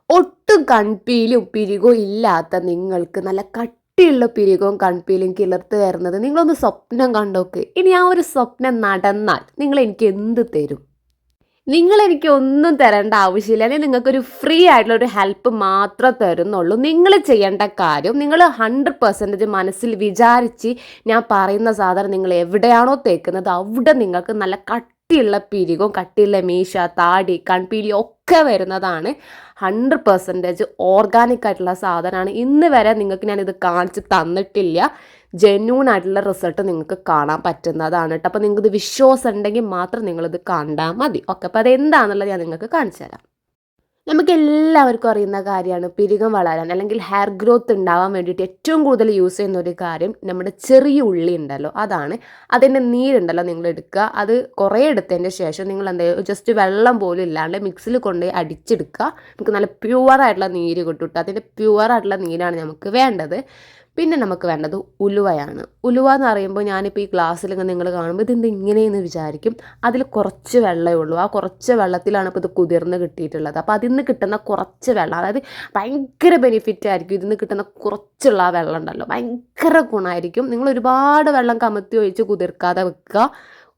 ഒട്ടും കൺപീലും പിരികവും ഇല്ലാത്ത നിങ്ങൾക്ക് നല്ല കട്ടിയുള്ള പിരികവും കൺപീലും കിളിർത്ത് വരുന്നത് നിങ്ങളൊന്ന് സ്വപ്നം കണ്ടോക്ക്. ഇനി ആ ഒരു സ്വപ്നം നടന്നാൽ നിങ്ങൾ എനിക്ക് എന്ത് തരും? നിങ്ങൾ എനിക്ക് ഒന്നും തരേണ്ട ആവശ്യമില്ല. ഞാൻ നിങ്ങൾക്കൊരു ഫ്രീ ആയിട്ടുള്ള ഒരു ഹെൽപ്പ് മാത്രം തരുന്നുള്ളൂ. നിങ്ങൾ ചെയ്യേണ്ട കാര്യം, നിങ്ങൾ 100% മനസ്സിൽ വിചാരിച്ച് ഞാൻ പറയുന്ന സാധനം നിങ്ങൾ എവിടെയാണോ തേക്കുന്നത് അവിടെ നിങ്ങൾക്ക് നല്ല കട്ടിയുള്ള പിരികവും കട്ടിയുള്ള മീശ, താടി, കൺപീലി ഒക്കെ വരുന്നതാണ്. 100% ഓർഗാനിക് ആയിട്ടുള്ള സാധനമാണ്. ഇന്ന് വരെ നിങ്ങൾക്ക് ഞാനിത് കാണിച്ച് തന്നിട്ടില്ല. ജെന്യൂൺ ആയിട്ടുള്ള റിസൾട്ട് നിങ്ങൾക്ക് കാണാൻ പറ്റുന്നതാണ് കേട്ടോ. അപ്പോൾ നിങ്ങൾക്കിത് വിശ്വാസം ഉണ്ടെങ്കിൽ മാത്രം നിങ്ങളിത് കണ്ടാൽ മതി. ഓക്കെ, അപ്പോൾ അതെന്താണെന്നുള്ളത് ഞാൻ നിങ്ങൾക്ക് കാണിച്ചു തരാം. നമുക്ക് എല്ലാവർക്കും അറിയുന്ന കാര്യമാണ് പിരികം വളരാൻ അല്ലെങ്കിൽ ഹെയർ ഗ്രോത്ത് ഉണ്ടാവാൻ വേണ്ടിയിട്ട് ഏറ്റവും കൂടുതൽ യൂസ് ചെയ്യുന്ന ഒരു കാര്യം നമ്മുടെ ചെറിയ ഉള്ളി ഉണ്ടല്ലോ, അതാണ്. അതിൻ്റെ നീരുണ്ടല്ലോ നിങ്ങൾ എടുക്കുക. അത് കുറേ എടുത്തതിൻ്റെ ശേഷം നിങ്ങൾ എന്താ ജസ്റ്റ് വെള്ളം പോലും ഇല്ലാണ്ട് മിക്സിയിൽ കൊണ്ടുപോയി അടിച്ചെടുക്കുക. നമുക്ക് നല്ല പ്യുവറായിട്ടുള്ള നീര് കിട്ടും. അതിൻ്റെ പ്യുവറായിട്ടുള്ള നീരാണ് നമുക്ക് വേണ്ടത്. പിന്നെ നമുക്ക് വേണ്ടത് ഉലുവയാണ്. ഉലുവ എന്ന് പറയുമ്പോൾ ഞാനിപ്പോൾ ഈ ഗ്ലാസ്സിൽ നിങ്ങൾ കാണുമ്പോൾ ഇതെന്ത് ഇങ്ങനെയെന്ന് വിചാരിക്കും. അതിൽ കുറച്ച് വെള്ളമേ ഉള്ളൂ. ആ കുറച്ച് വെള്ളത്തിലാണ് ഇപ്പോൾ ഇത് കുതിർന്ന് കിട്ടിയിട്ടുള്ളത്. അപ്പോൾ അതിൽ നിന്ന് കിട്ടുന്ന കുറച്ച് വെള്ളം, അതായത് ഭയങ്കര ബെനിഫിറ്റ് ആയിരിക്കും. ഇതിൽ നിന്ന് കിട്ടുന്ന കുറച്ചുള്ള ആ വെള്ളം ഉണ്ടല്ലോ, ഭയങ്കര ഗുണമായിരിക്കും. നിങ്ങൾ ഒരുപാട് വെള്ളം കമത്തി ഒഴിച്ച് കുതിർക്കാതെ വെക്കുക.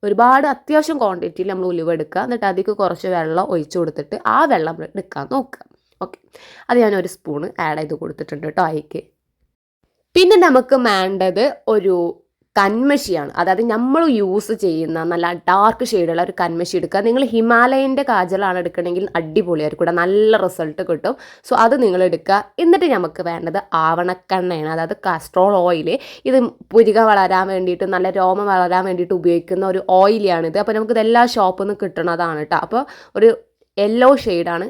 ഒരുപാട് അത്യാവശ്യം ക്വാണ്ടിറ്റിയിൽ നമ്മൾ ഉലുവ എടുക്കുക. എന്നിട്ട് അതിലേക്ക് കുറച്ച് വെള്ളം ഒഴിച്ച് കൊടുത്തിട്ട് ആ വെള്ളം എടുക്കാൻ നോക്കുക. ഓക്കെ, അത് ഞാൻ 1 സ്പൂണ് ആഡ് ചെയ്ത് കൊടുത്തിട്ടുണ്ട് കേട്ടോ അതിലേക്ക്. പിന്നെ നമുക്ക് വേണ്ടത് ഒരു കൺമഷിയാണ്. അതായത് നമ്മൾ യൂസ് ചെയ്യുന്ന നല്ല ഡാർക്ക് ഷെയ്ഡുള്ള ഒരു കൺമഷി എടുക്കുക. നിങ്ങൾ ഹിമാലയൻ്റെ കാജലാണ് എടുക്കണമെങ്കിൽ അടിപൊളിയായിരിക്കും, കൂടെ നല്ല റിസൾട്ട് കിട്ടും. സോ അത് നിങ്ങൾ എടുക്കുക. എന്നിട്ട് നമുക്ക് വേണ്ടത് ആവണക്കെണ്ണയാണ്, അതായത് കാസ്ട്രോൾ ഓയിൽ. ഇത് പുരിക വളരാൻ വേണ്ടിയിട്ട് നല്ല രോമം വളരാൻ വേണ്ടിയിട്ട് ഉപയോഗിക്കുന്ന ഒരു ഓയിലാണിത്. അപ്പോൾ നമുക്കിത് എല്ലാ ഷോപ്പിൽ നിന്ന് കിട്ടുന്നതാണ് കേട്ടോ. അപ്പോൾ ഒരു യെല്ലോ ഷെയ്ഡാണ്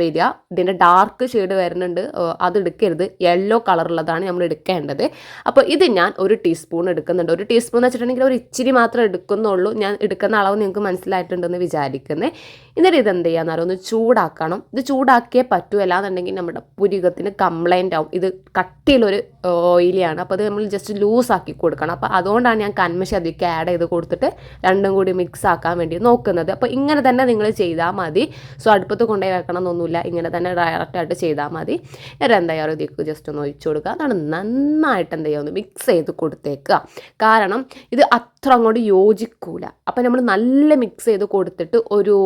വരിക. ഇതിൻ്റെ ഡാർക്ക് ഷെയ്ഡ് വരുന്നുണ്ട്, അത് എടുക്കരുത്. യെല്ലോ കളറുള്ളതാണ് നമ്മൾ എടുക്കേണ്ടത്. അപ്പോൾ ഇത് ഞാൻ 1 ടീസ്പൂൺ എടുക്കുന്നുണ്ട്. 1 ടീസ്പൂൺ എന്ന് വെച്ചിട്ടുണ്ടെങ്കിൽ ഒരു ഇച്ചിരി മാത്രമേ എടുക്കുന്നുള്ളൂ. ഞാൻ എടുക്കുന്ന അളവ് നിങ്ങൾക്ക് മനസ്സിലായിട്ടുണ്ടെന്ന് വിചാരിക്കുന്നത്. എന്നിട്ട് ഇതെന്ത് ചെയ്യാന്ന് പറയുക, ഒന്ന് ചൂടാക്കണം. ഇത് ചൂടാക്കിയേ പറ്റൂ, അല്ലാന്നുണ്ടെങ്കിൽ നമ്മുടെ പുരികത്തിന് കംപ്ലൈൻ്റ് ആവും. ഇത് കട്ടിയിലൊരു ഓയിലിയാണ്. അപ്പോൾ അത് നമ്മൾ ജസ്റ്റ് ലൂസാക്കി കൊടുക്കണം. അപ്പോൾ അതുകൊണ്ടാണ് ഞാൻ കൺമഷി അതിലേക്ക് ആഡ് ചെയ്ത് കൊടുത്തിട്ട് രണ്ടും കൂടി മിക്സ് ആക്കാൻ വേണ്ടി നോക്കുന്നത്. അപ്പോൾ ഇങ്ങനെ തന്നെ നിങ്ങൾ ചെയ്താൽ മതി. സോ അടുപ്പത്ത് കൊണ്ടുപോയി വെക്കണം എന്നൊന്നുമില്ല, ഇങ്ങനെ തന്നെ ഡയറക്റ്റായിട്ട് ചെയ്താൽ മതി. എന്നിട്ട് എന്താ ചെയ്യുക, ഇതിലേക്ക് ജസ്റ്റ് ഒന്ന് ഒഴിച്ചു കൊടുക്കുക. അതാണ് നന്നായിട്ട് എന്താ ചെയ്യുക, ഒന്ന് മിക്സ് ചെയ്ത് കൊടുത്തേക്കുക. കാരണം ഇത് അത്ര അങ്ങോട്ട് യോജിക്കൂല. അപ്പോൾ നമ്മൾ നല്ല മിക്സ് ചെയ്ത് കൊടുത്തിട്ട് ഒരു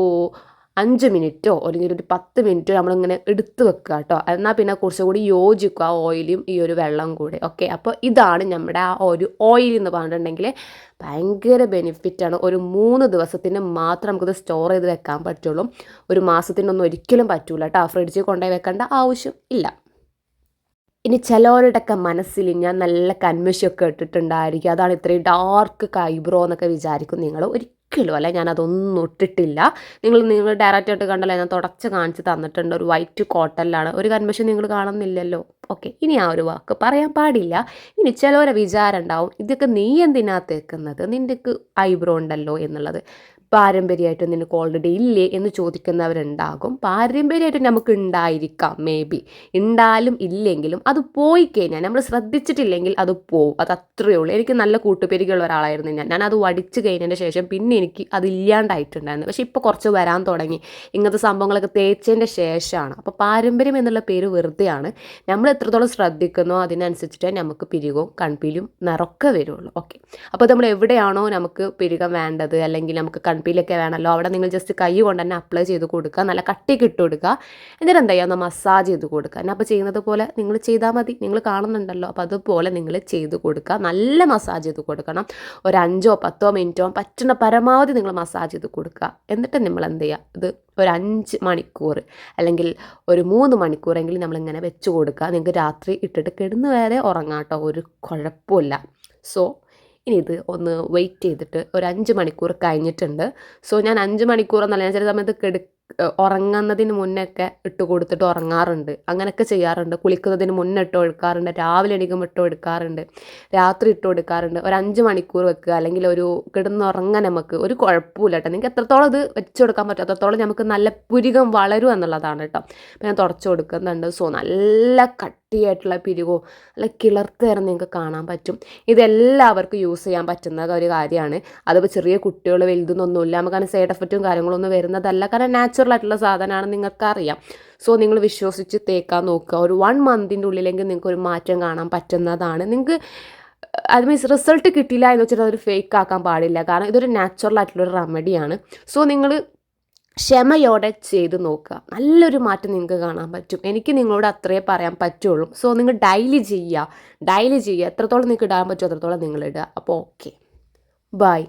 5 മിനിറ്റോ അല്ലെങ്കിൽ ഒരു 10 മിനിറ്റോ നമ്മളിങ്ങനെ എടുത്ത് വെക്കുക കേട്ടോ. എന്നാൽ പിന്നെ കുറച്ചുകൂടി യോജിക്കുക ആ ഓയിലും ഈ ഒരു വെള്ളം കൂടെ. ഓക്കെ, അപ്പോൾ ഇതാണ് നമ്മുടെ ആ ഒരു ഓയിൽ എന്ന് പറഞ്ഞിട്ടുണ്ടെങ്കിൽ ഭയങ്കര ബെനിഫിറ്റാണ്. ഒരു 3 ദിവസത്തിന് മാത്രം നമുക്കത് സ്റ്റോർ ചെയ്ത് വെക്കാൻ പറ്റുള്ളൂ. ഒരു മാസത്തിനൊന്നും ഒരിക്കലും പറ്റൂല കേട്ടോ. ഫ്രിഡ്ജിൽ കൊണ്ടുപോയി വെക്കേണ്ട ആവശ്യം ഇല്ല. ഇനി ചിലവരുടെയൊക്കെ മനസ്സിൽ ഞാൻ നല്ല കൺമഷിയൊക്കെ ഇട്ടിട്ടുണ്ടായിരിക്കും, അതാണ് ഇത്രയും ഡാർക്ക് ഐബ്രോ എന്നൊക്കെ വിചാരിക്കും നിങ്ങൾ. ഒരിക്കലും അല്ല, ഞാനതൊന്നും ഇട്ടിട്ടില്ല. നിങ്ങൾ ഡയറക്റ്റായിട്ട് കണ്ടല്ലോ, ഞാൻ തുടച്ച് കാണിച്ച് തന്നിട്ടുണ്ട്. ഒരു വൈറ്റ് കോട്ടണിലാണ്. ഒരു കൺമഷി നിങ്ങൾ കാണുന്നില്ലല്ലോ. ഓക്കെ, ഇനി ആ ഒരു വാക്ക് പറയാൻ പാടില്ല. ഇനി ചിലവരെ വിചാരം ഉണ്ടാവും, ഇതൊക്കെ നീ എന്തിനാ തേക്കുന്നത്, നിൻ്റെക്ക് ഐബ്രോ ഉണ്ടല്ലോ എന്നുള്ളത്. പാരമ്പര്യമായിട്ട് നിനക്ക് ഓൾറെഡി ഇല്ലേ എന്ന് ചോദിക്കുന്നവരുണ്ടാകും. പാരമ്പര്യമായിട്ട് നമുക്ക് ഉണ്ടായിരിക്കാം, മേ ബി ഉണ്ടാലും ഇല്ലെങ്കിലും അത് പോയി കഴിഞ്ഞാൽ നമ്മൾ ശ്രദ്ധിച്ചിട്ടില്ലെങ്കിൽ അത് പോവും. അത് അത്രയേ ഉള്ളൂ. എനിക്ക് നല്ല കൂട്ടുപെരുകുള്ള ഒരാളായിരുന്നു ഞാനത് വടിച്ച് കഴിഞ്ഞതിന് ശേഷം പിന്നെ എനിക്ക് അതില്ലാണ്ടായിട്ടുണ്ടായിരുന്നു. പക്ഷേ ഇപ്പോൾ കുറച്ച് വരാൻ തുടങ്ങി. ഇങ്ങനത്തെ സംഭവങ്ങളൊക്കെ തേച്ചതിൻ്റെ ശേഷമാണ്. അപ്പോൾ പാരമ്പര്യം എന്നുള്ള പേര് വെറുതെയാണ്. നമ്മൾ എത്രത്തോളം ശ്രദ്ധിക്കുന്നോ അതിനനുസരിച്ചിട്ടേ നമുക്ക് പിരികവും കൺപീലും നിറക്കെ വരുള്ളൂ. ഓക്കെ, അപ്പോൾ നമ്മൾ എവിടെയാണോ നമുക്ക് പിരികം വേണ്ടത് അല്ലെങ്കിൽ നമുക്ക് കൺപീലൊക്കെ വേണമല്ലോ, അവിടെ നിങ്ങൾ ജസ്റ്റ് കൈ കൊണ്ട് തന്നെ അപ്ലൈ ചെയ്ത് കൊടുക്കുക. നല്ല കട്ടിക്ക് ഇട്ട് കൊടുക്കുക. എന്നിട്ട് എന്താ ചെയ്യുക, ഒന്ന് മസാജ് ചെയ്ത് കൊടുക്കുക. എന്നാൽ അപ്പോൾ ചെയ്യുന്നത് പോലെ നിങ്ങൾ ചെയ്താൽ മതി. നിങ്ങൾ കാണുന്നുണ്ടല്ലോ, അപ്പോൾ അതുപോലെ നിങ്ങൾ ചെയ്ത് കൊടുക്കുക. നല്ല മസാജ് ചെയ്ത് കൊടുക്കണം. ഒരു 5 or 10 മിനിറ്റോ പറ്റുന്ന പരമാവധി നിങ്ങൾ മസാജ് ചെയ്ത് കൊടുക്കുക. എന്നിട്ട് നമ്മൾ എന്ത് ചെയ്യുക, ഇത് ഒരു 5 മണിക്കൂർ അല്ലെങ്കിൽ ഒരു 3 മണിക്കൂറെങ്കിലും നമ്മളിങ്ങനെ വെച്ച് കൊടുക്കുക. നിങ്ങൾക്ക് രാത്രി ഇട്ടിട്ട് കിടന്ന് വരെ ഉറങ്ങാം കേട്ടോ, ഒരു കുഴപ്പമില്ല. സോ ഇനി ഇത് ഒന്ന് വെയിറ്റ് ചെയ്തിട്ട് ഒരു 5 മണിക്കൂർ കഴിഞ്ഞിട്ടുണ്ട്. സോ ഞാൻ 5 മണിക്കൂർ എന്നല്ല, ഞാൻ ചില സമയത്ത് ഉറങ്ങുന്നതിന് മുന്നൊക്കെ ഇട്ട് കൊടുത്തിട്ട് ഉറങ്ങാറുണ്ട്. അങ്ങനെയൊക്കെ ചെയ്യാറുണ്ട്. കുളിക്കുന്നതിന് മുന്നേ ഇട്ട് കൊടുക്കാറുണ്ട്, രാവിലെ എണീക്കുമ്പോൾ ഇട്ട് കൊടുക്കാറുണ്ട്, രാത്രി ഇട്ട് കൊടുക്കാറുണ്ട്. ഒരു 5 മണിക്കൂർ വെക്കുക, അല്ലെങ്കിൽ ഒരു കിടന്നുറങ്ങാൻ നമുക്ക് ഒരു കുഴപ്പമില്ല കേട്ടോ. നിങ്ങൾക്ക് എത്രത്തോളം ഇത് വെച്ച് കൊടുക്കാൻ പറ്റും അത്രത്തോളം നമുക്ക് നല്ല പുരികം വളരും എന്നുള്ളതാണ് കേട്ടോ. അപ്പോൾ ഞാൻ തുടച്ച് കൊടുക്കുന്നുണ്ട്. സോ നല്ല കട്ടിയായിട്ടുള്ള പിരികോ അല്ല കിളിർത്ത് വരുന്നത് നിങ്ങൾക്ക് കാണാൻ പറ്റും. ഇതെല്ലാവർക്കും യൂസ് ചെയ്യാൻ പറ്റുന്ന ഒരു കാര്യമാണ്. അതിപ്പോൾ ചെറിയ കുട്ടികൾ വലുതെന്നൊന്നുമില്ല, നമുക്ക് അങ്ങനെ സൈഡ് എഫക്റ്റും കാര്യങ്ങളൊന്നും വരുന്നതല്ല. കാരണം നാച്ചുറൽ ആയിട്ടുള്ള സാധനമാണ്, നിങ്ങൾക്കറിയാം. സോ നിങ്ങൾ വിശ്വസിച്ച് തേക്കാൻ നോക്കുക. ഒരു 1 മന്തിൻ്റെ ഉള്ളിലെങ്കിൽ നിങ്ങൾക്ക് ഒരു മാറ്റം കാണാൻ പറ്റുന്നതാണ്. നിങ്ങൾക്ക് അത് മീൻസ് റിസൾട്ട് കിട്ടിയില്ല എന്ന് വെച്ചിട്ട് അതൊരു ഫേക്ക് ആക്കാൻ പാടില്ല. കാരണം ഇതൊരു നാച്ചുറൽ ആയിട്ടുള്ളൊരു റെമഡിയാണ്. സോ നിങ്ങൾ ക്ഷമയോടെ ചെയ്ത് നോക്കുക. നല്ലൊരു മാറ്റം നിങ്ങൾക്ക് കാണാൻ പറ്റും. എനിക്ക് നിങ്ങളോട് അത്രയേ പറയാൻ പറ്റുള്ളൂ. സോ നിങ്ങൾ ഡെയിലി ചെയ്യുക. എത്രത്തോളം നിങ്ങൾക്ക് ഇടാൻ പറ്റുമോ അത്രത്തോളം നിങ്ങൾ ഇടുക. അപ്പോൾ ഓക്കെ, ബൈ.